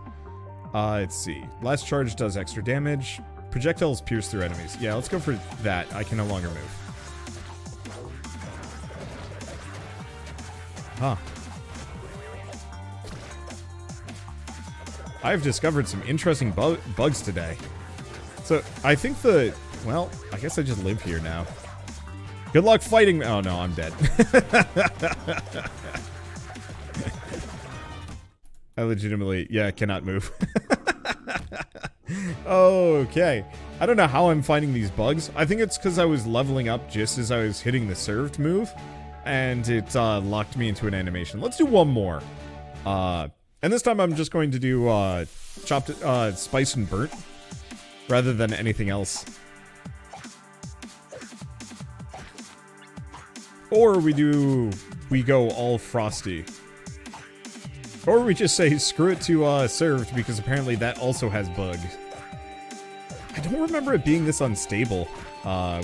Let's see. Last charge does extra damage. Projectiles pierce through enemies. Yeah, let's go for that. I can no longer move. Huh. I've discovered some interesting bugs today. So, I think well, I guess I just live here now. Good luck fighting me. Oh no, I'm dead. I legitimately, yeah, cannot move. Okay. I don't know how I'm finding these bugs. I think it's because I was leveling up just as I was hitting the served move, and it locked me into an animation. Let's do one more. And this time I'm just going to do chopped, spice and burnt, rather than anything else. Or we go all frosty. Or we just say screw it to served, because apparently that also has bugs. I don't remember it being this unstable,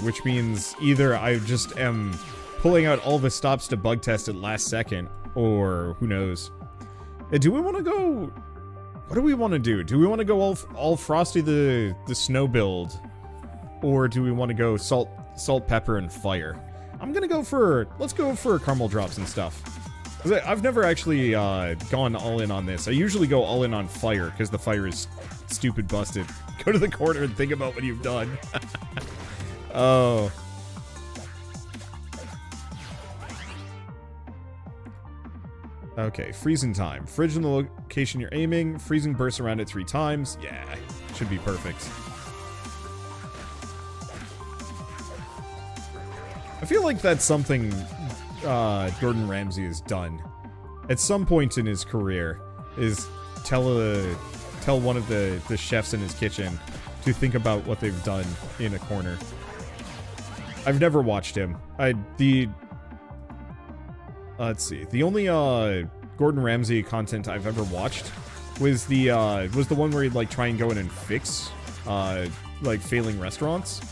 which means either I just am pulling out all the stops to bug test at last second, or who knows. Do we want to go... What do we want to do? Do we want to go all frosty the snow build? Or do we want to go salt, pepper, and fire? I'm gonna go for... Let's go for caramel drops and stuff. I've never actually gone all in on this. I usually go all in on fire, because the fire is stupid busted. Go to the corner and think about what you've done. Oh. Okay, freezing time. Fridge in the location you're aiming. Freezing bursts around it 3 times. Yeah, should be perfect. I feel like that's something Gordon Ramsay has done at some point in his career, is tell one of the chefs in his kitchen to think about what they've done in a corner. I've never watched him. Let's see. The only Gordon Ramsay content I've ever watched was the one where he'd like try and go in and fix like failing restaurants.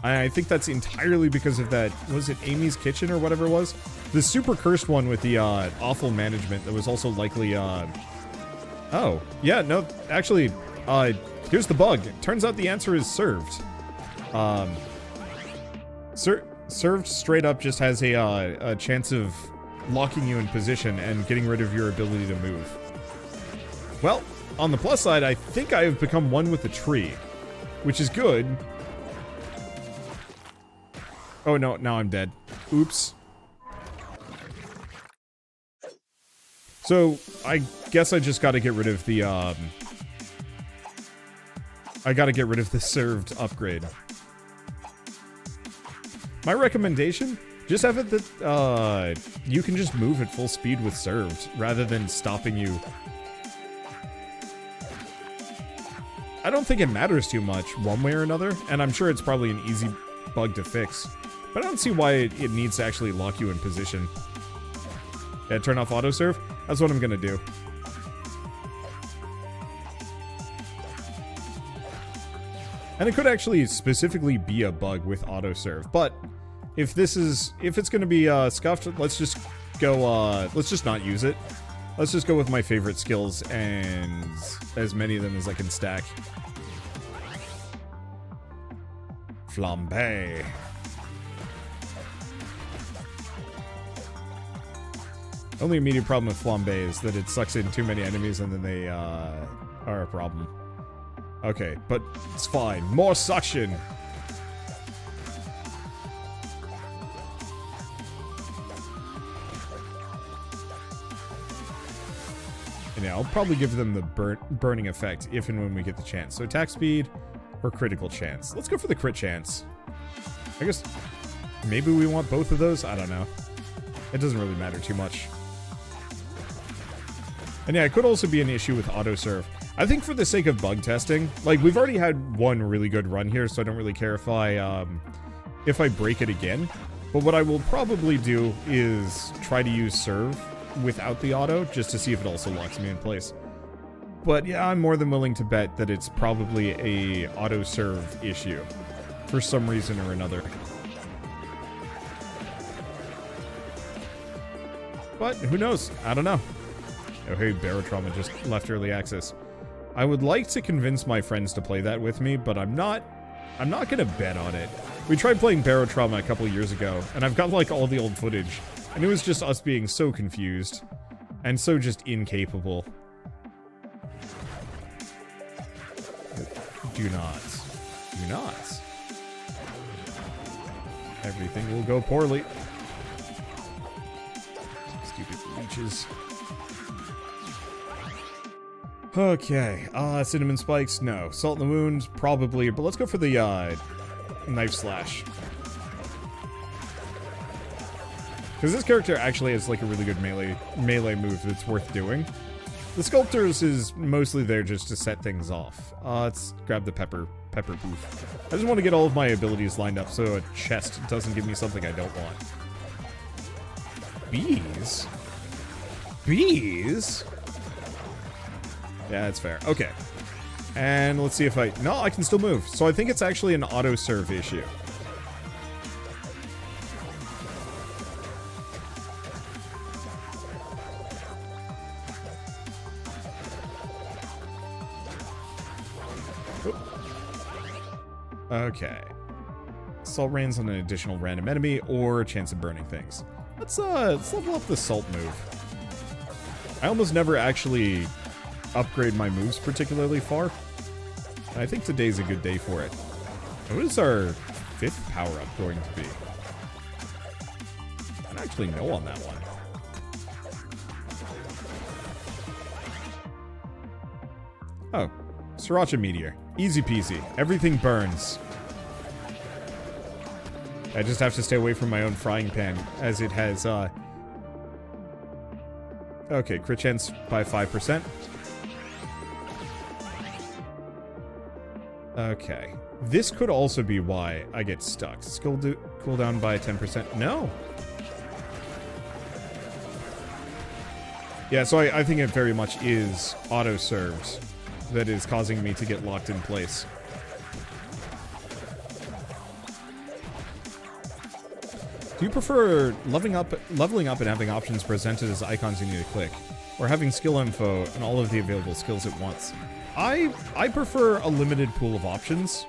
I think that's entirely because of that, was it Amy's Kitchen or whatever it was? The super cursed one with the awful management that was also likely oh, yeah, no, actually, here's the bug. It turns out the answer is served. Served straight up just has a chance of locking you in position and getting rid of your ability to move. Well, on the plus side, I think I have become one with the tree, which is good. Oh no, now I'm dead. Oops. So, I guess I just gotta get rid of the, I gotta get rid of the served upgrade. My recommendation? Just have it that, you can just move at full speed with served, rather than stopping you. I don't think it matters too much, one way or another, and I'm sure it's probably an easy bug to fix. But I don't see why it needs to actually lock you in position. Yeah, turn off autoserve? That's what I'm gonna do. And it could actually specifically be a bug with autoserve, but if it's gonna be scuffed, let's just go, let's just not use it. Let's just go with my favorite skills and as many of them as I can stack. Flambe. Only immediate problem with Flambe is that it sucks in too many enemies and then they are a problem. Okay, but it's fine. More suction! And yeah, I'll probably give them the burning effect if and when we get the chance. So attack speed or critical chance. Let's go for the crit chance. I guess maybe we want both of those? I don't know. It doesn't really matter too much. And yeah, it could also be an issue with autoserve. I think for the sake of bug testing, like, we've already had one really good run here, so I don't really care if I break it again. But what I will probably do is try to use serve without the auto, just to see if it also locks me in place. But yeah, I'm more than willing to bet that it's probably a autoserve issue, for some reason or another. But who knows? I don't know. Oh hey, Barotrauma just left early access. I would like to convince my friends to play that with me, but I'm not gonna bet on it. We tried playing Barotrauma a couple years ago, and I've got like all the old footage, and it was just us being so confused, and so just incapable. Do not. Do not. Everything will go poorly. Stupid leeches. Okay, cinnamon spikes, no. Salt in the wound, probably, but let's go for the, knife slash. Because this character actually has, like, a really good melee move that's worth doing. The Sculptors is mostly there just to set things off. Let's grab the pepper poof. I just want to get all of my abilities lined up so a chest doesn't give me something I don't want. Bees? Bees? Yeah, that's fair. Okay. And let's see if no, I can still move. So I think it's actually an auto-serve issue. Okay. Salt rains on an additional random enemy or chance of burning things. Let's level up the salt move. I almost never actually upgrade my moves particularly far. I think today's a good day for it. What is our 5th power-up going to be? I don't actually know on that one. Oh, Sriracha Meteor. Easy peasy. Everything burns. I just have to stay away from my own frying pan, as it has, okay, crit chance by 5%. Okay. This could also be why I get stuck. Skill cooldown by 10%. No! Yeah, so I think it very much is auto-serves that is causing me to get locked in place. Do you prefer leveling up and having options presented as icons you need to click, or having skill info and all of the available skills at once? I prefer a limited pool of options.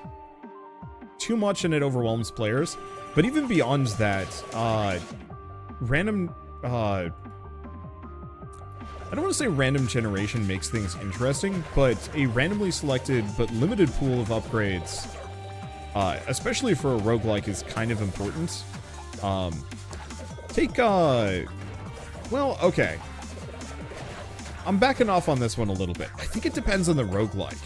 Too much and it overwhelms players. But even beyond that, random, I don't want to say random generation makes things interesting, but a randomly selected but limited pool of upgrades, especially for a roguelike, is kind of important. Well, okay. I'm backing off on this one a little bit. I think it depends on the roguelike.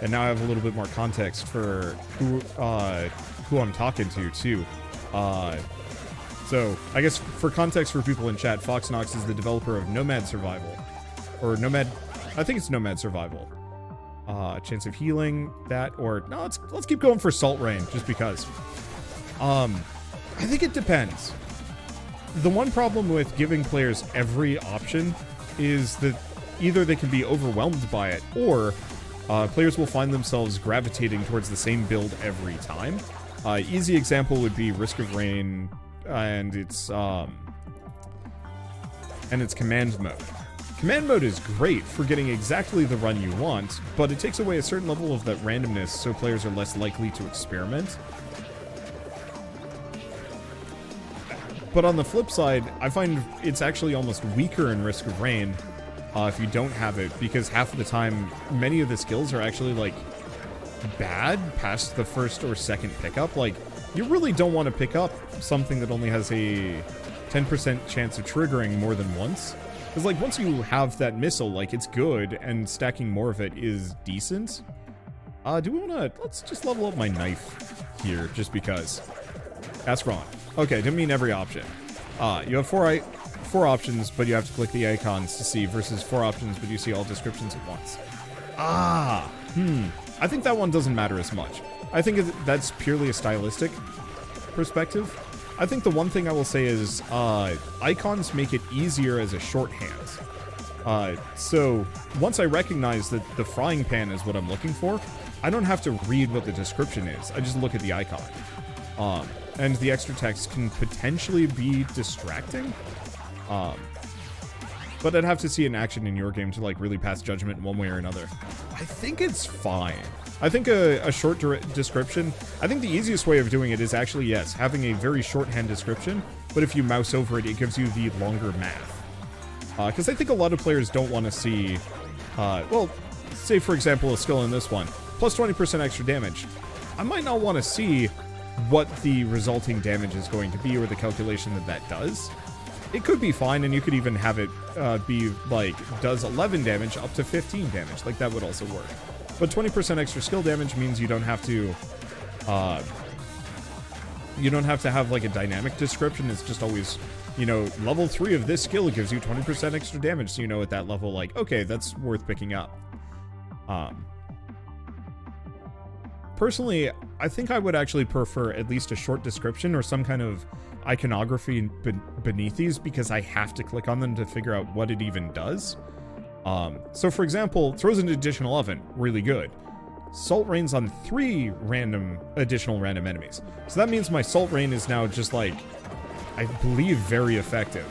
And now I have a little bit more context for who I'm talking to, too. So, I guess for context for people in chat, Foxnox is the developer of Nomad Survival. Or Nomad... I think it's Nomad Survival. Chance of healing, that, or... No, let's keep going for Salt Rain, just because. I think it depends. The one problem with giving players every option is that either they can be overwhelmed by it, or players will find themselves gravitating towards the same build every time. Easy example would be Risk of Rain and its command mode. Command mode is great for getting exactly the run you want, but it takes away a certain level of that randomness, so players are less likely to experiment. But on the flip side, I find it's actually almost weaker in Risk of Rain if you don't have it, because half of the time, many of the skills are actually, like, bad past the first or second pickup. Like, you really don't want to pick up something that only has a 10% chance of triggering more than once. Because, like, once you have that missile, like, it's good, and stacking more of it is decent. Do we want to... Let's just level up my knife here, just because. Ask Ron. Okay, didn't mean every option. You have four options, but you have to click the icons to see, versus 4 options, but you see all descriptions at once. I think that one doesn't matter as much. I think that's purely a stylistic perspective. I think the one thing I will say is, icons make it easier as a shorthand. So, once I recognize that the frying pan is what I'm looking for, I don't have to read what the description is. I just look at the icon. And the extra text can potentially be distracting. But I'd have to see an action in your game to, like, really pass judgment one way or another. I think it's fine. I think a short description... I think the easiest way of doing it is actually, yes, having a very shorthand description, but if you mouse over it, it gives you the longer math. Because I think a lot of players don't want to see... well, say, for example, a skill in this one. Plus 20% extra damage. I might not want to see what the resulting damage is going to be, or the calculation that that does. It could be fine, and you could even have it be like, does 11 damage up to 15 damage. Like, that would also work. But 20% extra skill damage means you don't have to have like a dynamic description. It's just always, you know, level 3 of this skill gives you 20% extra damage, so you know at that level, like, okay, that's worth picking up. Personally, I think I would actually prefer at least a short description or some kind of iconography beneath these, because I have to click on them to figure out what it even does. So for example, throws an additional oven, really good. Salt rains on 3 additional random enemies. So that means my salt rain is now just like, I believe, very effective.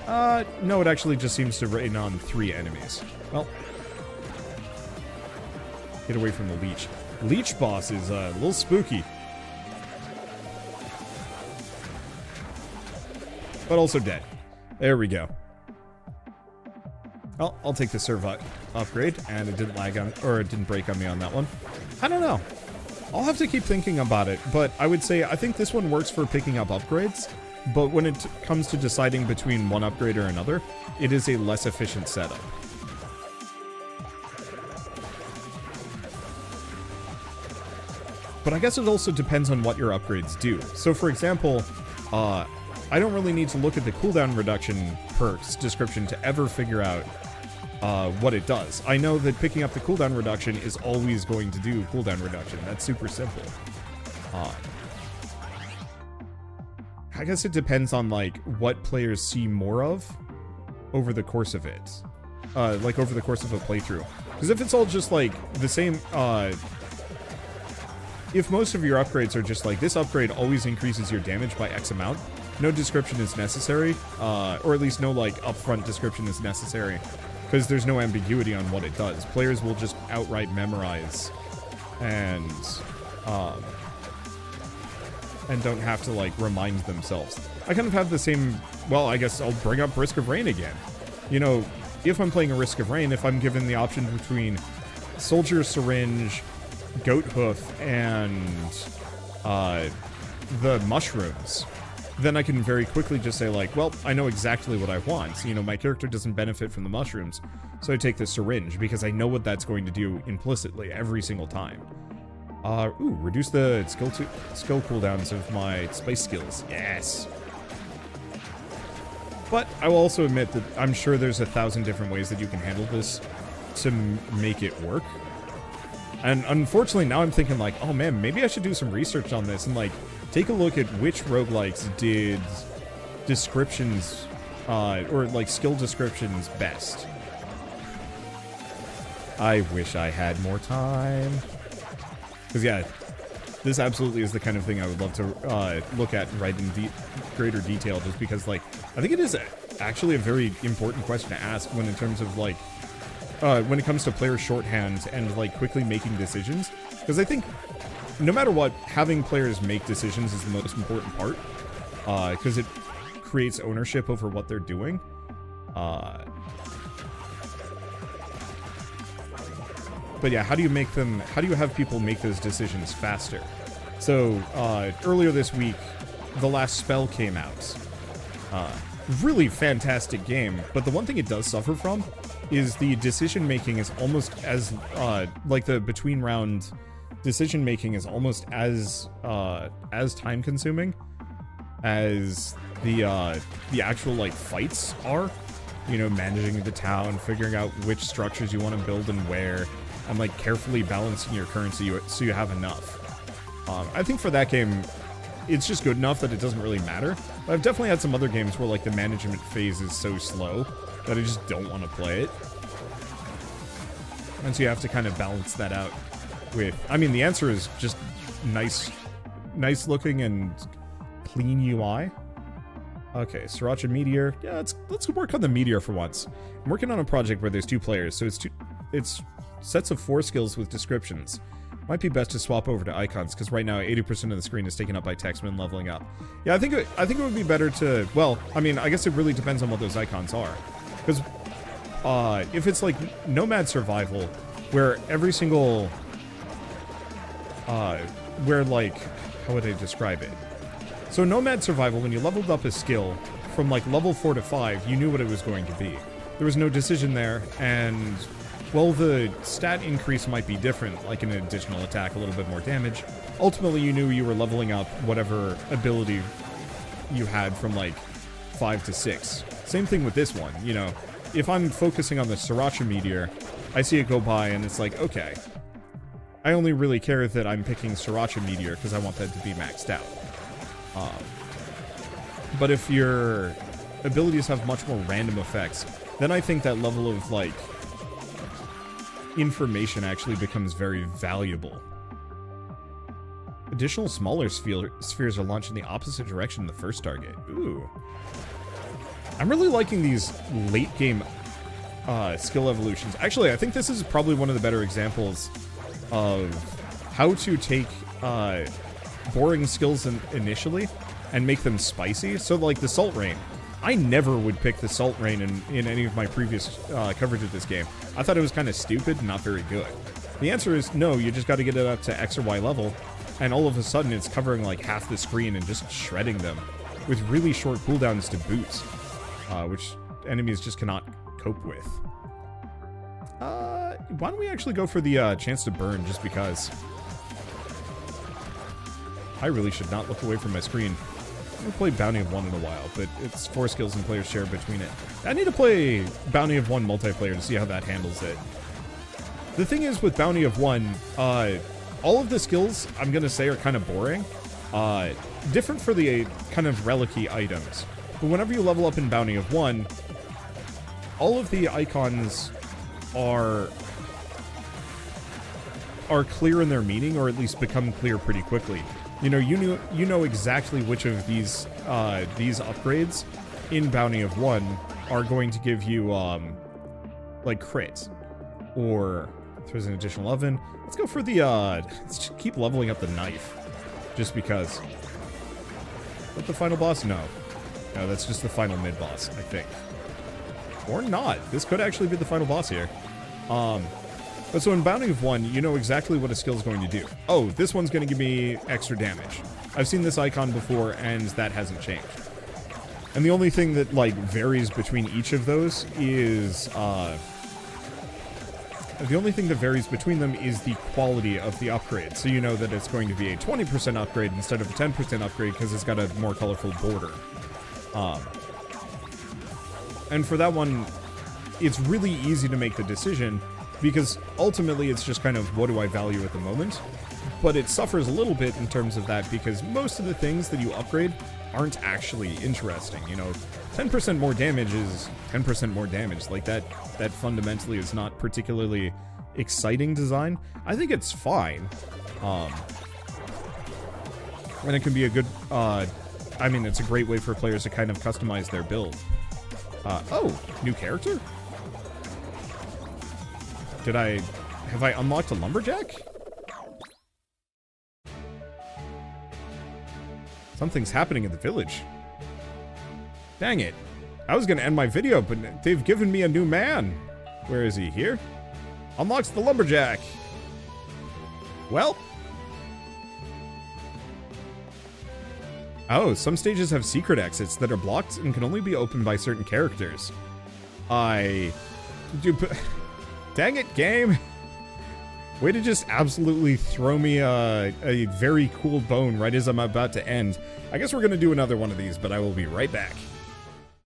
No, it actually just seems to rain on 3 enemies. Well, get away from the leech. Leech boss is a little spooky. But also dead. There we go. Well, I'll take the serve upgrade, and it didn't lag on, or it didn't break on me on that one. I don't know. I'll have to keep thinking about it, but I would say I think this one works for picking up upgrades, but when it comes to deciding between one upgrade or another, it is a less efficient setup. But I guess it also depends on what your upgrades do. So for example, I don't really need to look at the cooldown reduction perks description to ever figure out what it does. I know that picking up the cooldown reduction is always going to do cooldown reduction. That's super simple. I guess it depends on like what players see more of over the course of it. Like over the course of a playthrough. Because if it's all just like the same, if most of your upgrades are just like, this upgrade always increases your damage by X amount, no description is necessary, or at least no like upfront description is necessary, because there's no ambiguity on what it does. Players will just outright memorize and don't have to like remind themselves. I kind of have the same, well, I guess I'll bring up Risk of Rain again. You know, if I'm playing a Risk of Rain, if I'm given the option between Soldier Syringe, Goat Hoof, and the mushrooms, then I can very quickly just say like, well, I know exactly what I want. You know, my character doesn't benefit from the mushrooms, so I take the syringe because I know what that's going to do implicitly every single time. Reduce the skill cooldowns of my spice skills. Yes. But I will also admit that I'm sure there's 1,000 different ways that you can handle this to make it work. And unfortunately, now I'm thinking like, oh man, maybe I should do some research on this and like take a look at which roguelikes did descriptions, or like skill descriptions best. I wish I had more time. Because yeah, this absolutely is the kind of thing I would love to look at right in greater detail, just because like, I think it is actually a very important question to ask when in terms of like, when it comes to player shorthand and like quickly making decisions. Because I think no matter what, having players make decisions is the most important part, because it creates ownership over what they're doing. But yeah, how do you have people make those decisions faster? So, earlier this week, The Last Spell came out. Really fantastic game, but the one thing it does suffer from is the decision making is almost as, like the between round decision making is almost as time consuming as the actual like fights are. You know, managing the town, figuring out which structures you want to build and where, and like carefully balancing your currency so you have enough. I think for that game, it's just good enough that it doesn't really matter. But I've definitely had some other games where like the management phase is so slow that I just don't want to play it. And so you have to kind of balance that out with, I mean, the answer is just nice looking and clean UI. Okay, Sriracha Meteor. Yeah, let's work on the Meteor for once. I'm working on a project where there's 2 players, so it's sets of 4 skills with descriptions. Might be best to swap over to icons, because right now 80% of the screen is taken up by text when leveling up. Yeah, I think it would be better to, well, I mean, I guess it really depends on what those icons are. Because if it's like Nomad Survival, where every single, where like, how would I describe it? So Nomad Survival, when you leveled up a skill from like level 4 to 5, you knew what it was going to be. There was no decision there, and while the stat increase might be different, like an additional attack, a little bit more damage, ultimately you knew you were leveling up whatever ability you had from like 5 to 6. Same thing with this one, you know. If I'm focusing on the Sriracha Meteor, I see it go by and it's like, okay, I only really care that I'm picking Sriracha Meteor because I want that to be maxed out. But if your abilities have much more random effects, then I think that level of, like, information actually becomes very valuable. Additional smaller spheres are launched in the opposite direction of the first target. Ooh. I'm really liking these late-game skill evolutions. Actually, I think this is probably one of the better examples of how to take boring skills initially and make them spicy. So, like, the Salt Rain. I never would pick the Salt Rain in any of my previous coverage of this game. I thought it was kind of stupid and not very good. The answer is no, you just got to get it up to X or Y level, and all of a sudden it's covering like half the screen and just shredding them with really short cooldowns to boots, which enemies just cannot cope with. Why don't we actually go for the chance to burn, just because I really should not look away from my screen. I haven't played Bounty of One in a while, but it's 4 skills and players share between it. I need to play Bounty of One multiplayer to see how that handles it. The thing is with Bounty of One, all of the skills, I'm going to say, are kind of boring. Different for the kind of relic-y items. But whenever you level up in Bounty of One, all of the icons are clear in their meaning, or at least become clear pretty quickly. You know, you know exactly which of these upgrades in Bounty of One are going to give you like crits, or if there's an additional oven. Let's go for the let's just keep leveling up the knife, just because. Is that the final boss? No, that's just the final mid boss, I think, or not. This could actually be the final boss here. But so in Bounty of One, you know exactly what a skill is going to do. Oh, this one's going to give me extra damage. I've seen this icon before, and that hasn't changed. And the only thing that, like, varies between each of those is, the only thing that varies between them is the quality of the upgrade. So you know that it's going to be a 20% upgrade instead of a 10% upgrade because it's got a more colorful border. And for that one, it's really easy to make the decision, because ultimately it's just kind of, what do I value at the moment? But it suffers a little bit in terms of that, because most of the things that you upgrade aren't actually interesting. You know, 10% more damage is 10% more damage. Like, that fundamentally is not particularly exciting design. I think it's fine. And it can be a good, I mean, it's a great way for players to kind of customize their build. Oh, new character? Have I unlocked a lumberjack? Something's happening in the village. Dang it. I was gonna end my video, but they've given me a new man. Where is he? Here? Unlocks the lumberjack. Well. Oh, some stages have secret exits that are blocked and can only be opened by certain characters. Dang it, game! Way to just absolutely throw me a very cool bone right as I'm about to end. I guess we're gonna do another one of these, but I will be right back.